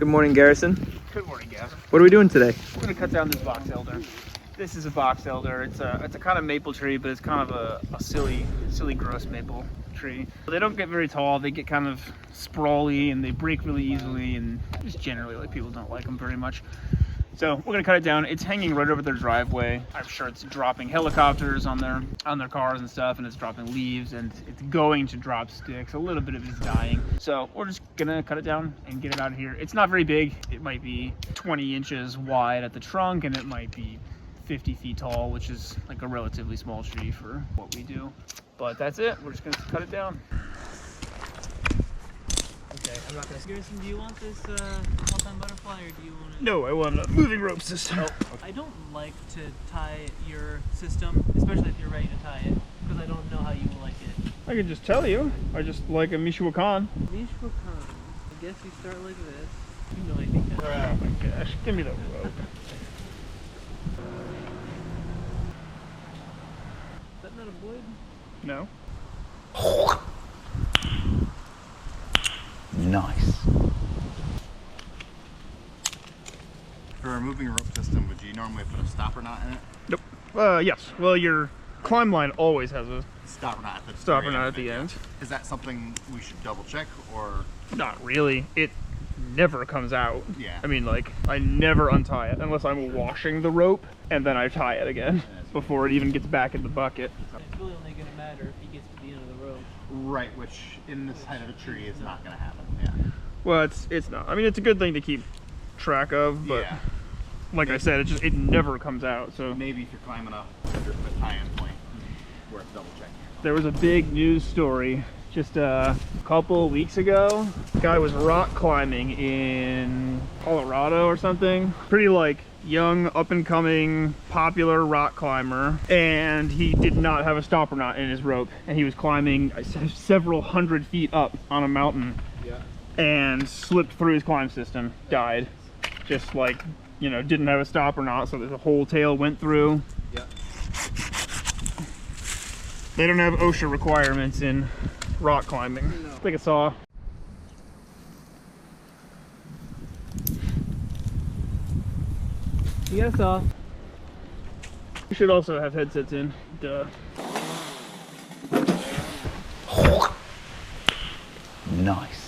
morning, Garrison. Good morning, Gavin. What are we doing today? We're gonna cut down this Boxelder. This is a Boxelder. It's a kind of maple tree, but it's kind of a silly, gross maple tree. They don't get very tall. They get kind of sprawly and they break really easily, and just generally, like, people don't like them very much. So we're gonna cut it down. It's hanging right over their driveway. I'm sure it's dropping helicopters on their cars and stuff, and it's dropping leaves, and it's going to drop sticks. A little bit of it is dying. So we're just gonna cut it down and get it out of here. It's not very big. It might be 20 inches wide at the trunk, and it might be 50 feet tall, which is like a relatively small tree for what we do. But that's it. We're just gonna cut it down. Okay, I'm not gonna. Garrison, do you want this full-time butterfly, or do you want it? No, I want a moving rope system. Oh, okay. I don't like to tie your system, especially if you're ready to tie it, because I don't know how you will like it. I can just tell you. I just like a Michoacan. Michoacan. I guess you start like this. You know I think that. Oh my gosh, give me the rope. Is that not a void? No. Nice. For a moving rope system, would you normally put a stopper knot in it? Nope. Yes. Well, your climb line always has a Stopper knot at the stopper knot at the end. Is that something we should double check, or? Not really. It never comes out. Yeah. I mean, like, I never untie it unless I'm washing the rope, and then I tie it again before it even gets back in the bucket. It's really only gonna matter if he gets to the end of the rope. Right, which in this height of a tree is not going to happen. Yeah. Well, it's not. I mean, it's a good thing to keep track of, but yeah. like I said, it never comes out. So Maybe if you're climbing a 100-foot tie-in point, worth double checking. there was a big news story just a couple weeks ago. Guy was rock climbing in Colorado or something. Pretty like young, up and coming, popular rock climber, and he did not have a stopper knot in his rope, and he was climbing several hundred feet up on a mountain. Yeah. And slipped through his climb system, died. Just like, you know, didn't have a stopper knot, so the whole tail went through. Yeah. They don't have OSHA requirements in rock climbing. No. Like a saw. You got a saw. You should also have headsets in. Duh. Nice.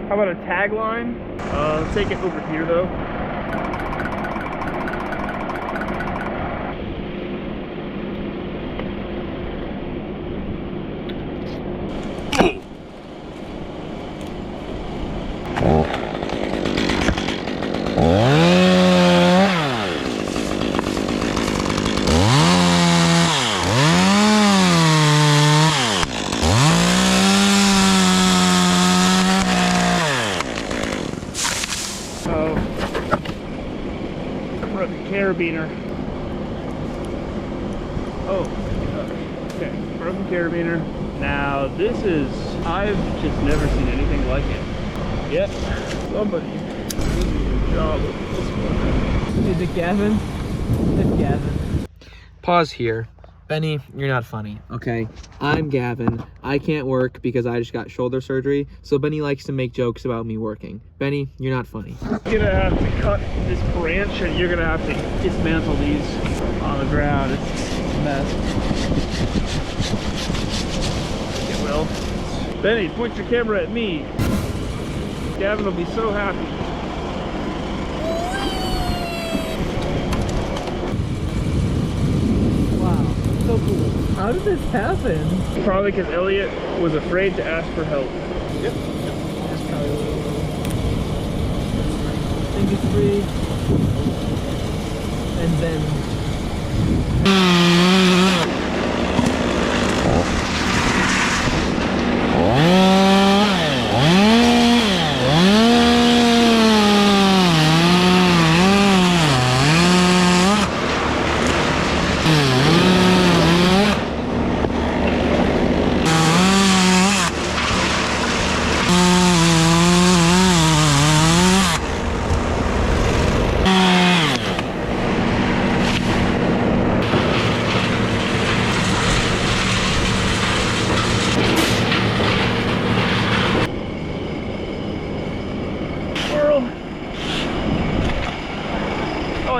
How about a tagline? Let's take it over here though. Carabiner. Oh, okay. Broken carabiner. Now this is, I've just never seen anything like it. Yep. Somebody did a good job of this one. Is it Gavin? It's Gavin. Pause here. Benny, you're not funny, okay? I'm Gavin. I can't work because I just got shoulder surgery, so Benny likes to make jokes about me working. Benny, you're not funny. You're gonna have to cut this branch and you're gonna have to dismantle these on the ground. It's a mess. It will. Benny, point your camera at me. Gavin will be so happy. So cool. How did this happen? Probably because Elliot was afraid to ask for help. Yep. That's probably what it was. I think it's 3. And then...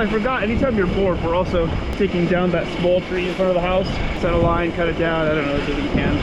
I forgot, anytime you're bored, we're also taking down that small tree in front of the house. Set a line, cut it down, I don't know, do what you can.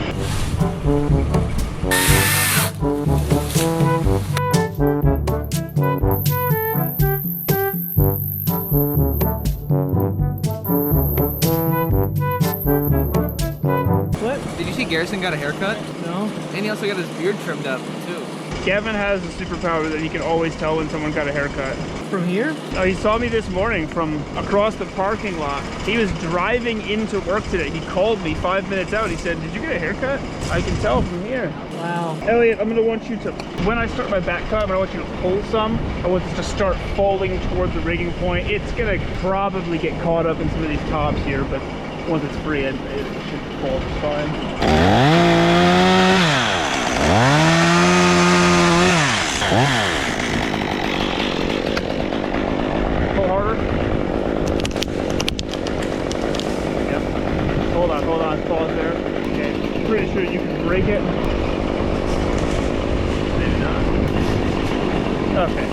What? Did you see Garrison got a haircut? No. And he also got his beard trimmed up, too. Gavin has a superpower that he can always tell when someone got a haircut. From here? Oh, he saw me this morning from across the parking lot. He was driving into work today. He called me 5 minutes out. He said, "Did you get a haircut?" I can tell from here. Wow. Elliot, I'm gonna want you to, when I start my back cut, I'm gonna want you to pull some. I want this to start falling toward the rigging point. It's gonna probably get caught up in some of these tops here, but once it's free, it should fall just fine. Pull harder. Yep. Hold on, pause there. Okay, pretty sure you can break it. Maybe not. Okay.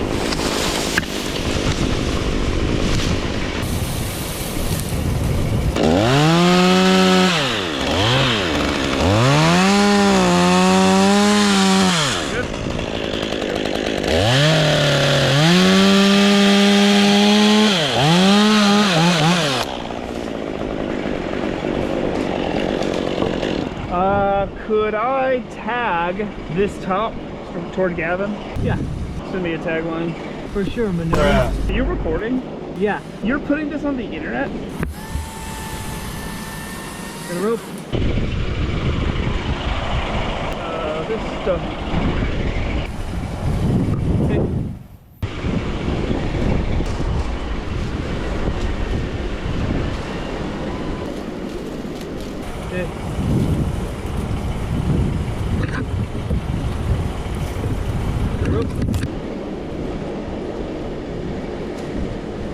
Could I tag this top toward Gavin? Yeah. Send me a tagline. For sure, Manila. Are you recording? Yeah. You're putting this on the internet? Got a rope. This stuff. Okay. Okay.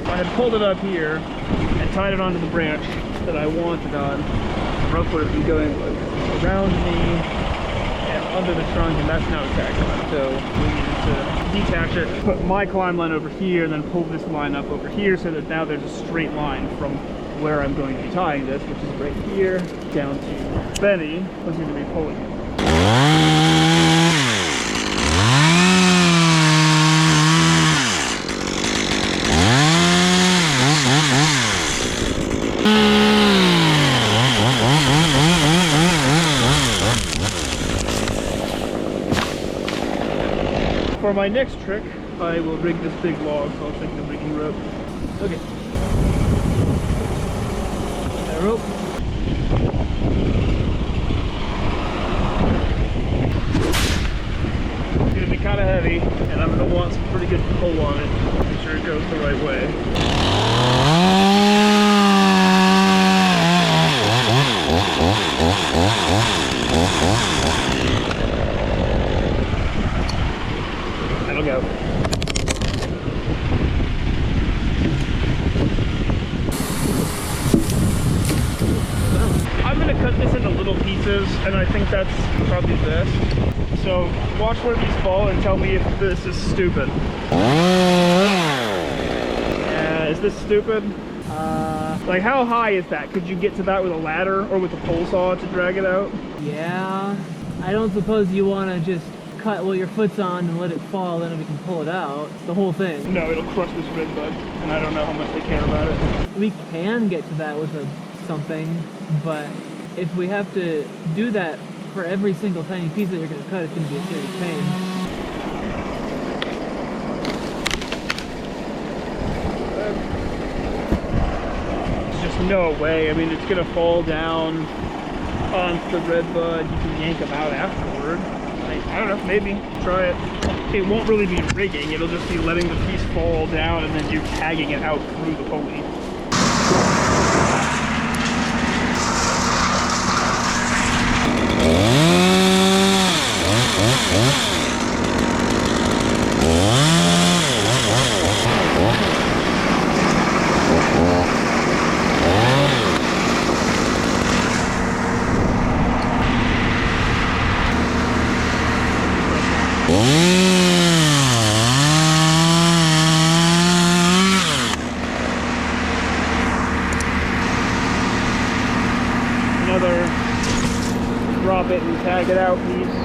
I had pulled it up here and tied it onto the branch that I wanted on. The rope would have been going like around me and under the trunk, and that's now attached. So we needed to detach it, put my climb line over here, and then pull this line up over here so that now there's a straight line from where I'm going to be tying this, which is right here, down to Benny, who's going to be pulling it. For my next trick, I will rig this big log, so I'll take the rigging rope. Okay. Got a rope. It's gonna be kind of heavy, and I'm gonna want some pretty good pull on it. Make sure it goes the right way. That'll go. I'm gonna cut this into little pieces, and I think that's probably best. So watch where these fall and tell me if this is stupid. Yeah, is this stupid? Like how high is that? Could you get to that with a ladder or with a pole saw to drag it out? Yeah. I don't suppose you want to just cut what your foot's on and let it fall, then we can pull it out. The whole thing. No, it'll crush this red bud, and I don't know how much they care about it. We can get to that with something, but if we have to do that for every single tiny piece that you're going to cut, it's going to be a serious pain. There's just no way. I mean, it's going to fall down onto the red bud. You can yank them out afterward. I don't know, maybe. Try it. It won't really be rigging. It'll just be letting the piece fall down and then you tagging it out through the pulley. tag it out piece.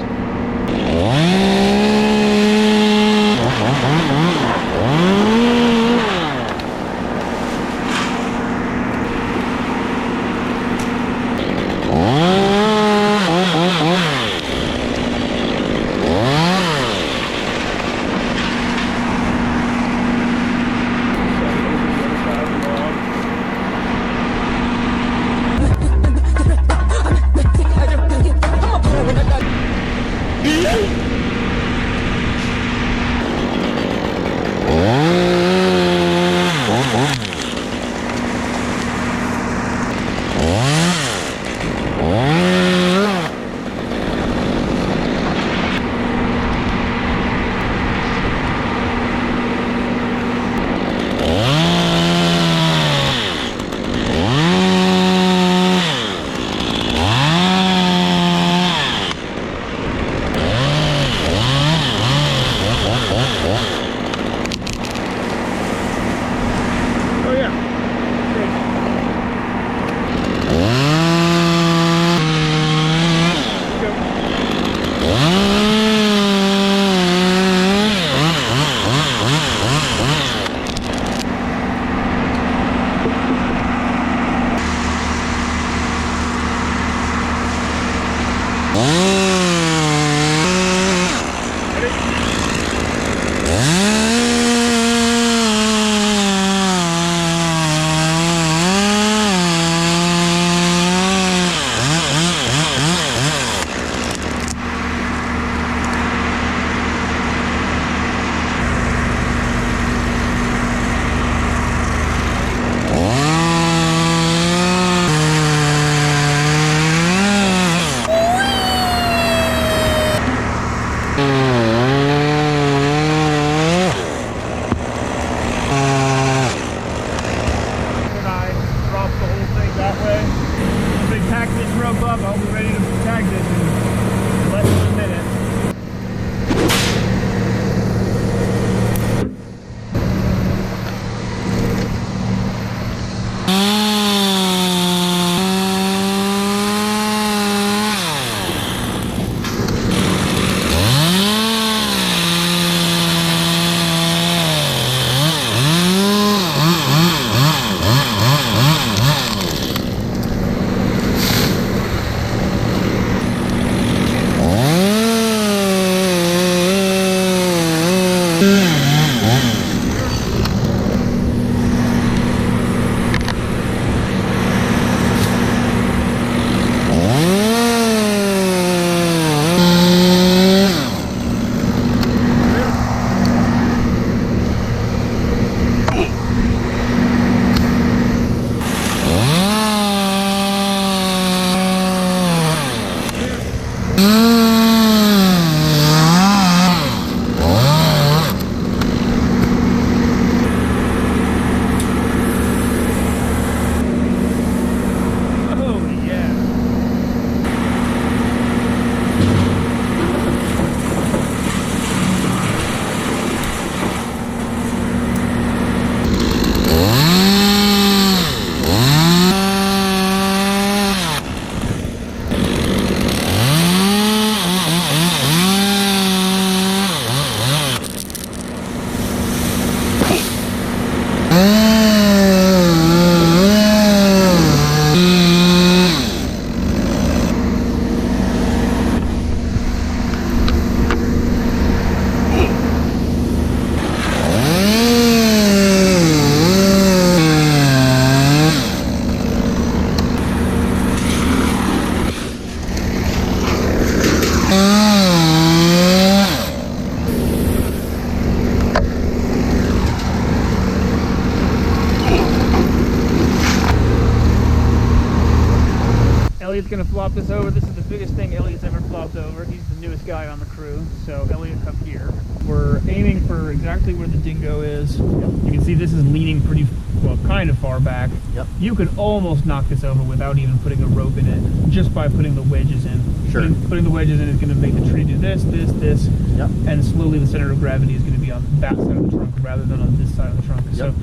Elliot's gonna flop this over. This is the biggest thing Elliot's ever flopped over. He's the newest guy on the crew, so Elliot, come here. We're aiming for exactly where the dingo is. You can see this is leaning pretty, well, kind of far back. Yep. You could almost knock this over without even putting a rope in it, just by putting the wedges in. Sure. Putting the wedges in is going to make the tree do this, this, this, Yep. and slowly the center of gravity is going to be on that side of the trunk rather than on this side of the trunk. Yep. So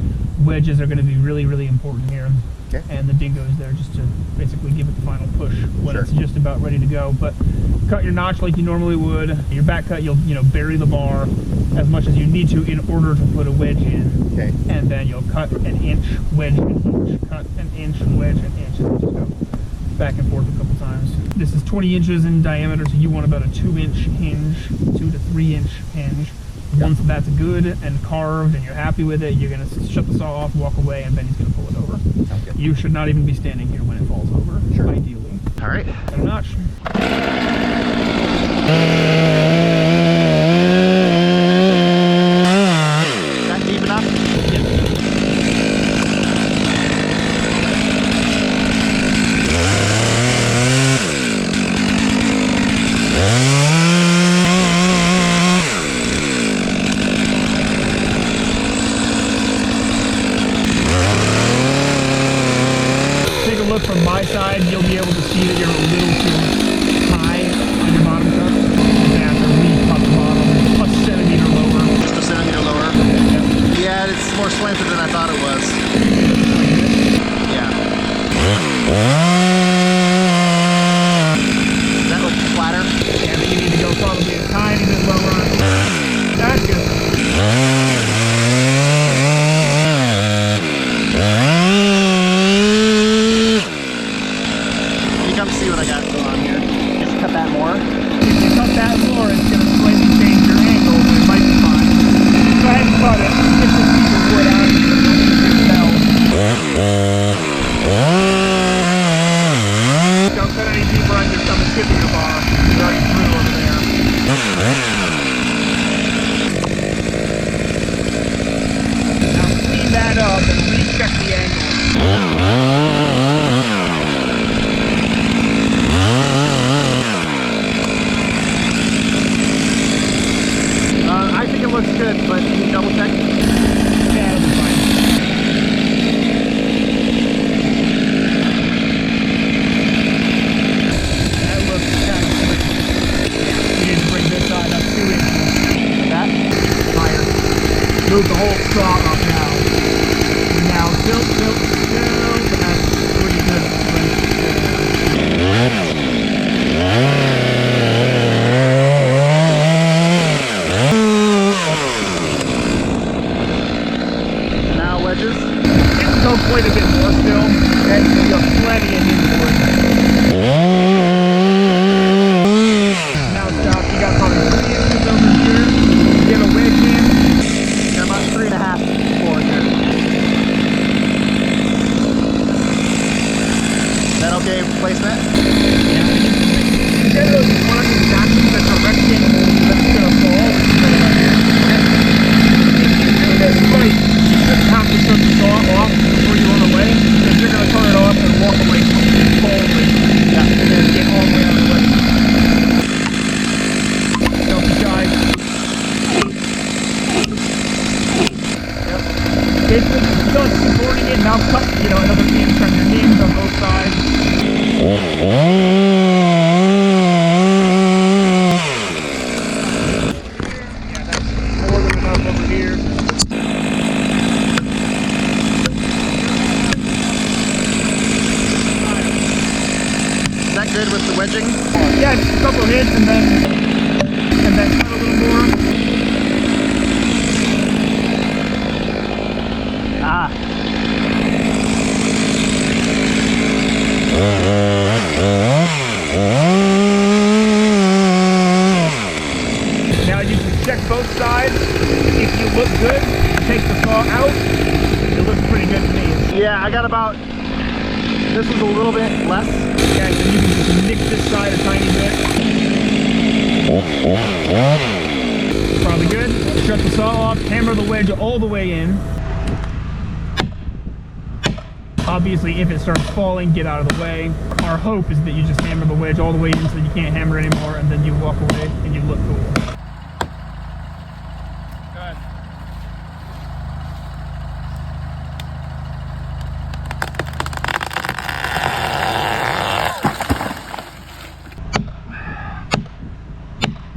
wedges are going to be really, really important here. Okay. and the dingo is there just to basically give it the final push when Sure. it's just about ready to go. But cut your notch like you normally would. Your back cut, you'll bury the bar as much as you need to in order to put a wedge in. Okay. And then you'll cut an inch, wedge an inch, cut an inch, wedge an inch, and just go back and forth a couple times. This is 20 inches in diameter, so you want about a 2-inch hinge, 2 to 3-inch hinge. Once that's good and carved and you're happy with it, you're gonna shut the saw off, walk away, and Benny's gonna pull it over. Sounds good. You should not even be standing here when it falls over, Sure. ideally. All right. Cut a notch. Is that deep enough? Take a look from my side, you'll be able to see that you're a little too high on your bottom cut. You're gonna have to re-cut the bottom a centimeter lower. Just a centimeter lower. Yeah, it's more slanted than I thought it was. Yeah. Does that look flatter? And then you need to go probably a tiny bit lower. That's good. You come see what I got going on here. Just cut that more. If you cut that more, it's going to slightly change your angle, but it might be fine. Go ahead and cut it. Get this piece of wood out of here. Don't cut any deeper on your stomach tip of your bar. You're already through over there. Now clean that up and recheck the angle. I think it looks good, but can you double check? Yeah, that'll be fine. That looks kind of good. You need to bring this side up 2 inches. That? Higher. Move the whole saw up now. Now tilt, tilt, tilt. That's pretty good. Now wedges. You can go quite a bit more still. And you have plenty of inboard. Now stop. You got probably 3 inches over here. Get a wedge in. Got about 3.5 forward here. Is that okay placement? Generally, you want exactly the direction that's going to fall. If you do this right, you just have to shut the saw off before you run away, because you're going to turn it off and walk away boldly. Yeah, and then get all the way out of the way. Don't be shy. Yep. Basically, just done supporting it. Now cut, another inch on your knees on both sides. More than enough over here. Is that good with the wedging? Yeah, just a couple of hits and then cut a little more. Ah. Now you can check both sides. If you look good, take the saw out. It looks pretty good to me. Yeah, I got about, this was a little bit less. Yeah, so you can just nick this side a tiny bit. Probably good. Shut the saw off, hammer the wedge all the way in. Obviously, if it starts falling, get out of the way. Our hope is that you just hammer the wedge all the way in so that you can't hammer anymore, and then you walk away and you look cool. Good.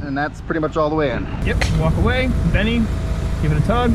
And that's pretty much all the way in. Yep, walk away. Benny, give it a tug.